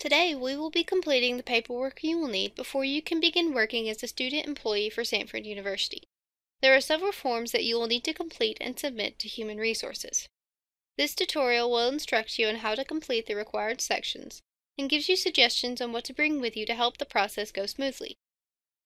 Today, we will be completing the paperwork you will need before you can begin working as a student employee for Stanford University. There are several forms that you will need to complete and submit to Human Resources. This tutorial will instruct you on how to complete the required sections and gives you suggestions on what to bring with you to help the process go smoothly.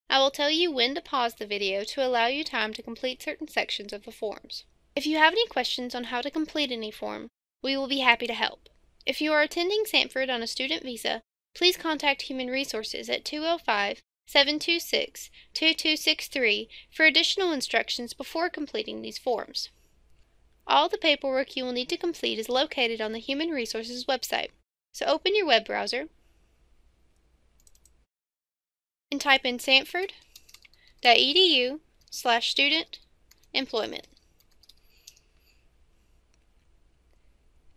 I will tell you when to pause the video to allow you time to complete certain sections of the forms. If you have any questions on how to complete any form, we will be happy to help. If you are attending Stanford on a student visa, please contact Human Resources at 205-726-2263 for additional instructions before completing these forms. All the paperwork you will need to complete is located on the Human Resources website, so open your web browser and type in stanford.edu/student-employment.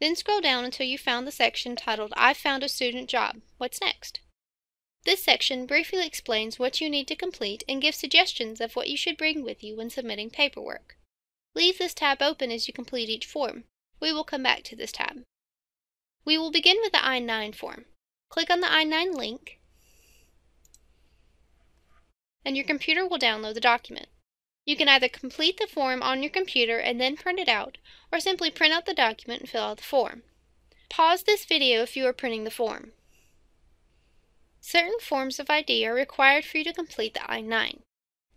Then scroll down until you found the section titled I Found a Student Job. What's next? This section briefly explains what you need to complete and gives suggestions of what you should bring with you when submitting paperwork. Leave this tab open as you complete each form. We will come back to this tab. We will begin with the I-9 form. Click on the I-9 link, and your computer will download the document. You can either complete the form on your computer and then print it out, or simply print out the document and fill out the form. Pause this video if you are printing the form. Certain forms of ID are required for you to complete the I-9.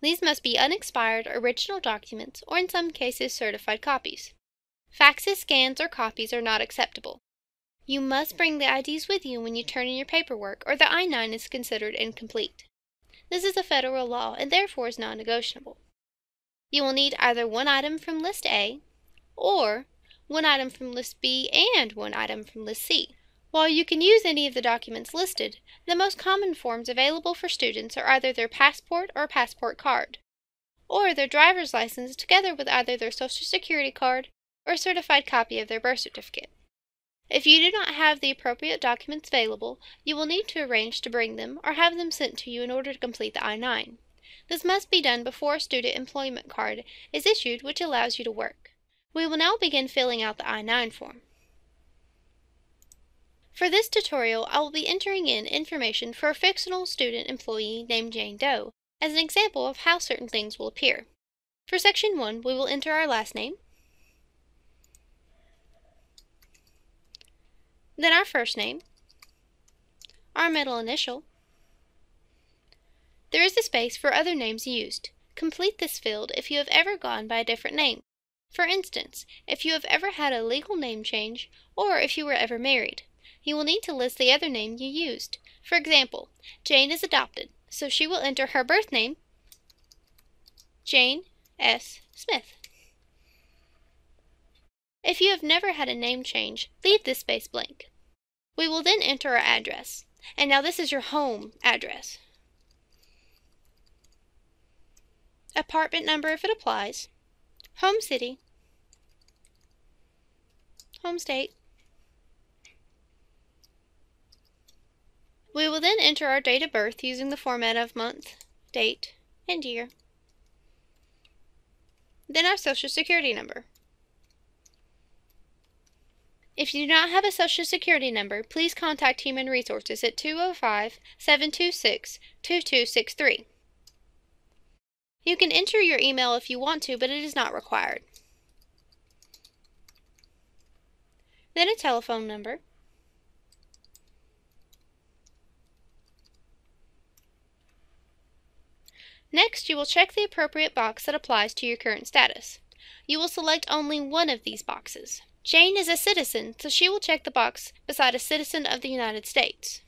These must be unexpired original documents or in some cases certified copies. Faxes, scans, or copies are not acceptable. You must bring the IDs with you when you turn in your paperwork or the I-9 is considered incomplete. This is a federal law and therefore is non-negotiable. You will need either one item from List A or one item from List B and one item from List C. While you can use any of the documents listed, the most common forms available for students are either their passport or passport card, or their driver's license together with either their Social Security card or a certified copy of their birth certificate. If you do not have the appropriate documents available, you will need to arrange to bring them or have them sent to you in order to complete the I-9. This must be done before a student employment card is issued, which allows you to work. We will now begin filling out the I-9 form. For this tutorial, I will be entering in information for a fictional student employee named Jane Doe as an example of how certain things will appear. For Section 1, we will enter our last name, then our first name, our middle initial. There is a space for other names used. Complete this field if you have ever gone by a different name. For instance, if you have ever had a legal name change or if you were ever married. You will need to list the other name you used. For example, Jane is adopted, so she will enter her birth name, Jane S. Smith. If you have never had a name change, leave this space blank. We will then enter our address, and now this is your home address. Apartment number if it applies, home city, home state. We will then enter our date of birth using the format of month, date, and year. Then our Social Security number. If you do not have a Social Security number, please contact Human Resources at 205-726-2263. You can enter your email if you want to, but it is not required. Then a telephone number. Next, you will check the appropriate box that applies to your current status. You will select only one of these boxes. Jane is a citizen, so she will check the box beside a citizen of the United States.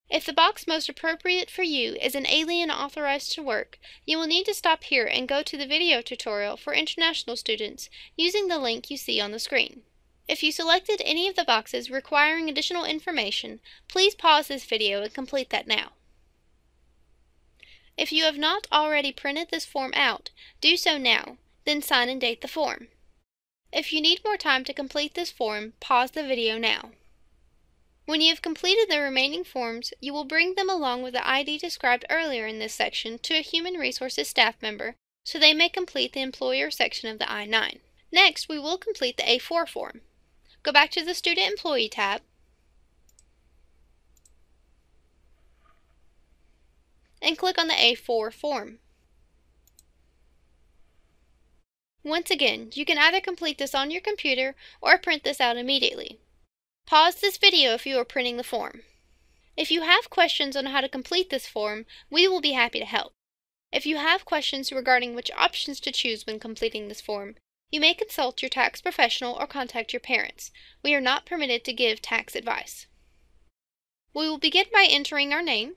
If the box most appropriate for you is an alien authorized to work, you will need to stop here and go to the video tutorial for international students using the link you see on the screen. If you selected any of the boxes requiring additional information, please pause this video and complete that now. If you have not already printed this form out, do so now, then sign and date the form. If you need more time to complete this form, pause the video now. When you have completed the remaining forms, you will bring them along with the ID described earlier in this section to a Human Resources staff member so they may complete the employer section of the I-9. Next, we will complete the A4 form. Go back to the Student Employee tab and click on the A4 form. Once again, you can either complete this on your computer or print this out immediately. Pause this video if you are printing the form. If you have questions on how to complete this form, we will be happy to help. If you have questions regarding which options to choose when completing this form, you may consult your tax professional or contact your parents. We are not permitted to give tax advice. We will begin by entering our name,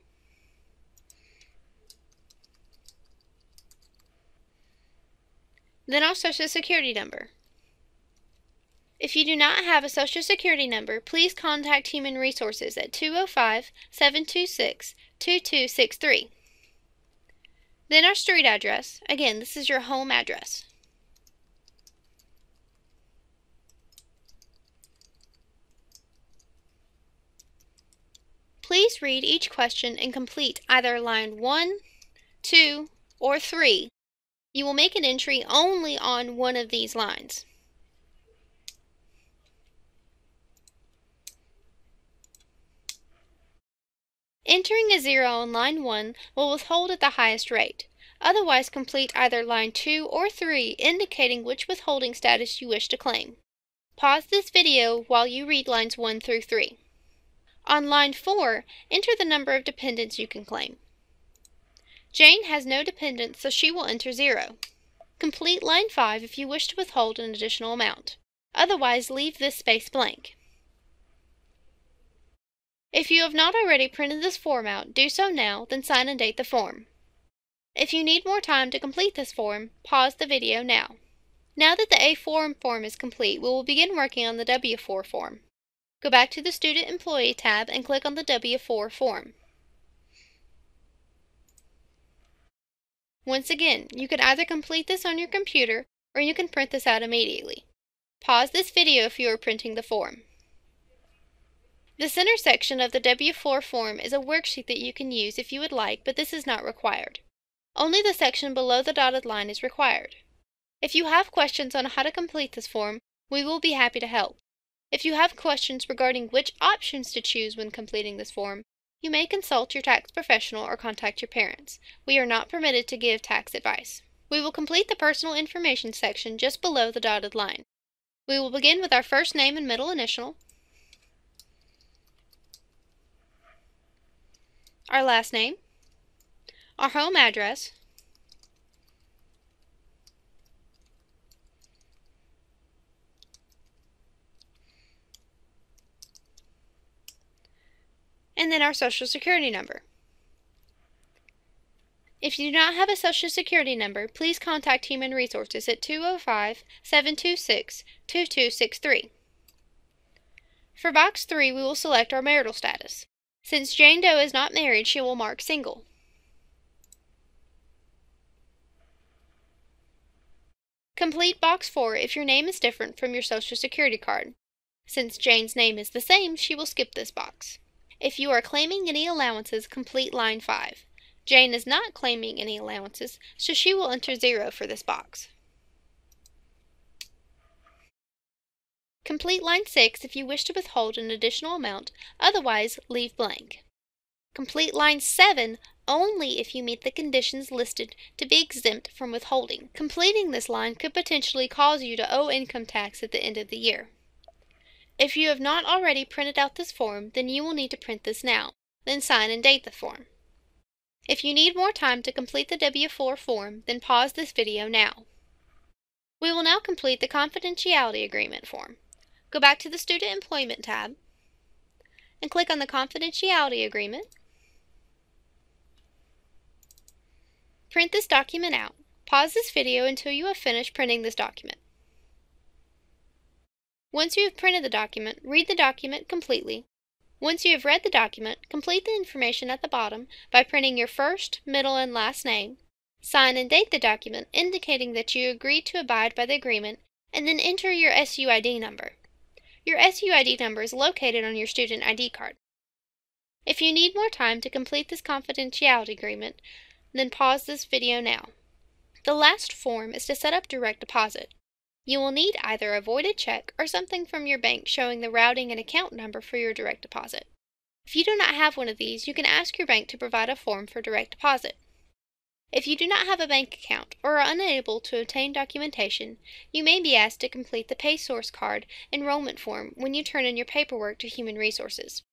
then our Social Security number. If you do not have a Social Security number, please contact Human Resources at 205-726-2263. Then our street address. Again, this is your home address. Please read each question and complete either line 1, 2, or 3. You will make an entry only on one of these lines. Entering a 0 on line 1 will withhold at the highest rate. Otherwise, complete either line 2 or 3 indicating which withholding status you wish to claim. Pause this video while you read lines 1 through 3. On line 4, enter the number of dependents you can claim. Jane has no dependents, so she will enter 0. Complete line 5 if you wish to withhold an additional amount. Otherwise, leave this space blank. If you have not already printed this form out, do so now, then sign and date the form. If you need more time to complete this form, pause the video now. Now that the A4 form is complete, we will begin working on the W4 form. Go back to the Student Employee tab and click on the W4 form. Once again, you can either complete this on your computer or you can print this out immediately. Pause this video if you are printing the form. The center section of the W4 form is a worksheet that you can use if you would like, but this is not required. Only the section below the dotted line is required. If you have questions on how to complete this form, we will be happy to help. If you have questions regarding which options to choose when completing this form, you may consult your tax professional or contact your parents. We are not permitted to give tax advice. We will complete the personal information section just below the dotted line. We will begin with our first name and middle initial, our last name, our home address, and then our Social Security number. If you do not have a Social Security number, please contact Human Resources at 205-726-2263. For box 3, we will select our marital status. Since Jane Doe is not married, she will mark single. Complete box 4 if your name is different from your Social Security card. Since Jane's name is the same, she will skip this box. If you are claiming any allowances, complete line 5. Jane is not claiming any allowances, so she will enter 0 for this box. Complete line 6 if you wish to withhold an additional amount, otherwise leave blank. Complete line 7 only if you meet the conditions listed to be exempt from withholding. Completing this line could potentially cause you to owe income tax at the end of the year. If you have not already printed out this form, then you will need to print this now, then sign and date the form. If you need more time to complete the W4 form, then pause this video now. We will now complete the Confidentiality Agreement form. Go back to the Student Employment tab and click on the Confidentiality Agreement. Print this document out. Pause this video until you have finished printing this document. Once you have printed the document, read the document completely. Once you have read the document, complete the information at the bottom by printing your first, middle, and last name. Sign and date the document indicating that you agree to abide by the agreement, and then enter your SUID number. Your SUID number is located on your student ID card. If you need more time to complete this confidentiality agreement, then pause this video now. The last form is to set up direct deposit. You will need either a voided check or something from your bank showing the routing and account number for your direct deposit. If you do not have one of these, you can ask your bank to provide a form for direct deposit. If you do not have a bank account or are unable to obtain documentation, you may be asked to complete the PaySource card enrollment form when you turn in your paperwork to Human Resources.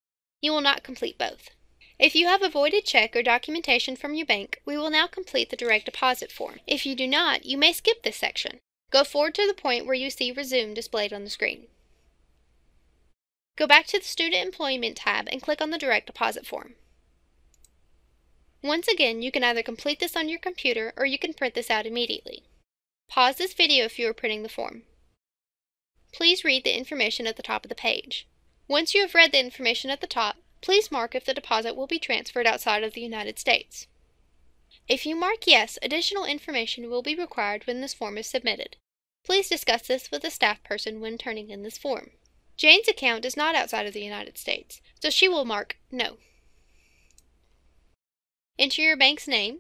You will not complete both. If you have a voided check or documentation from your bank, we will now complete the direct deposit form. If you do not, you may skip this section. Go forward to the point where you see Resume displayed on the screen. Go back to the Student Employment tab and click on the direct deposit form. Once again, you can either complete this on your computer or you can print this out immediately. Pause this video if you are printing the form. Please read the information at the top of the page. Once you have read the information at the top, please mark if the deposit will be transferred outside of the United States. If you mark yes, additional information will be required when this form is submitted. Please discuss this with a staff person when turning in this form. Jane's account is not outside of the United States, so she will mark no. Enter your bank's name,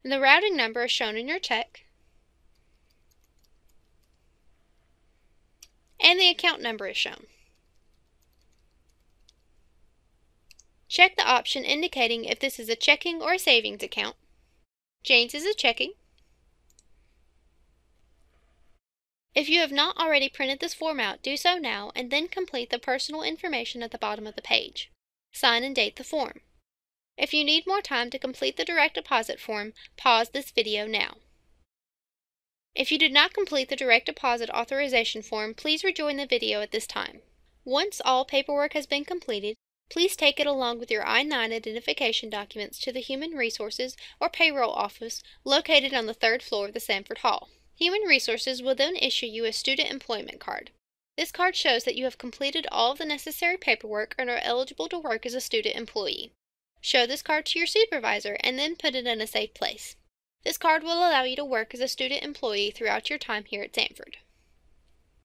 the routing number is shown in your check, and the account number is shown. Check the option indicating if this is a checking or a savings account. Jane's is a checking. If you have not already printed this form out, do so now and then complete the personal information at the bottom of the page. Sign and date the form. If you need more time to complete the direct deposit form, pause this video now. If you did not complete the direct deposit authorization form, please rejoin the video at this time. Once all paperwork has been completed, please take it along with your I-9 identification documents to the Human Resources or Payroll office located on the 3rd floor of the Sanford Hall. Human Resources will then issue you a student employment card. This card shows that you have completed all of the necessary paperwork and are eligible to work as a student employee. Show this card to your supervisor and then put it in a safe place. This card will allow you to work as a student employee throughout your time here at Sanford.